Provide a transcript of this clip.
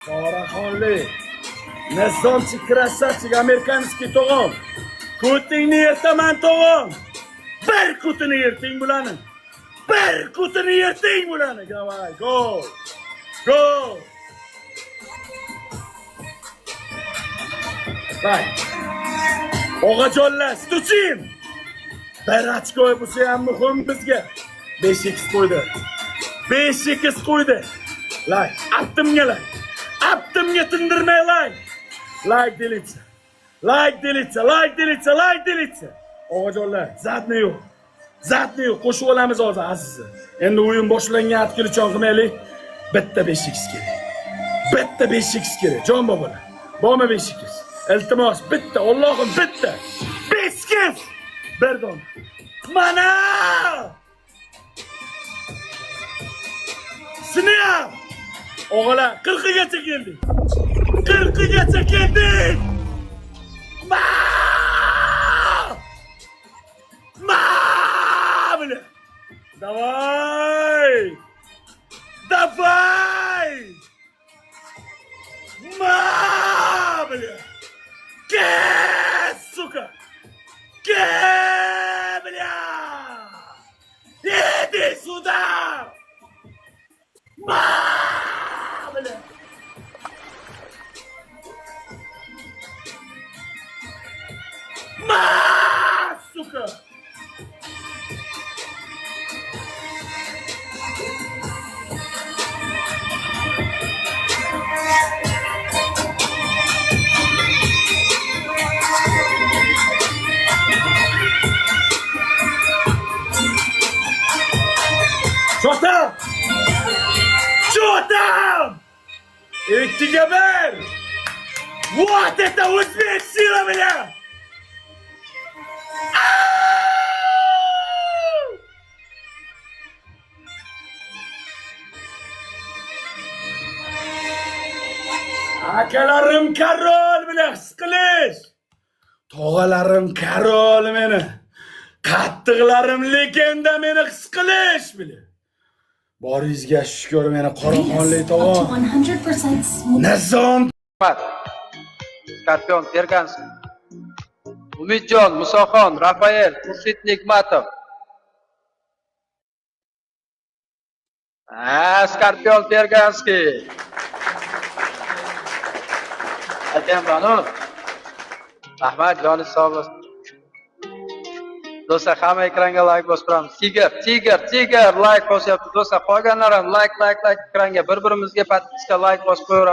Poraxonlik. Nizomchi krasavchik amerikanskiy tog'am. Kutingni yirtaman tog'am. Bir kutini yirting bularni. Bir kutini yirting bularni. Davay, go. Go. Vay. O'g'ajonlar, stuchim. Bir ochko bo'lsa ham muhim bizga. 5x qo'ydi. 5x qo'ydi. Lay, aptimga lay. Aptimga tindirmay lay. Like delitsa. Like delitsa, like delitsa, like delitsa. O'g'ajonlar, zadni yo'q. Zadni yo'q, qo'shib olamiz hozir azizi. Endi o'yin boshlangan atkilikchon qilmaylik. Bitta 5x kerak. Bitta 5x kerak. Jon bobolar. Bormi 5x? Iltimos, bitta, Allohim bitta. 5x. Bir don. Mana! Siniyam. O'g'alar, 40gacha keldik. 40gacha keldik. Ma! Bile. Давай! Давай! Бля! Ке, сука! Ке, бля! Иди сюда! Бля! Сука! Что там? Что там? Иктигабер! Вот это узбек сила, бля! Akalarim Karol bilan siqilish. Tog'alarim Karol meni. Qattiqlarim legenda meni his qilish bilan. Boringizga shukr meni Qoraxonlik tog'am. 100% Nizom Skorpion Terganskiy, Umidjon Musoxon, Rafael, Xurshid Nigmatov. Skorpion Terganskiy. Aytayam banu. Rahmat, joningiz sog' bo'lsin. Do'stlar, hamma ekranga like bosib turamiz. Tiger like bosyapti. Do'stlar, qolganlar ham like ekranga bir-birimizga podpiska like bosib qo'yaveramiz.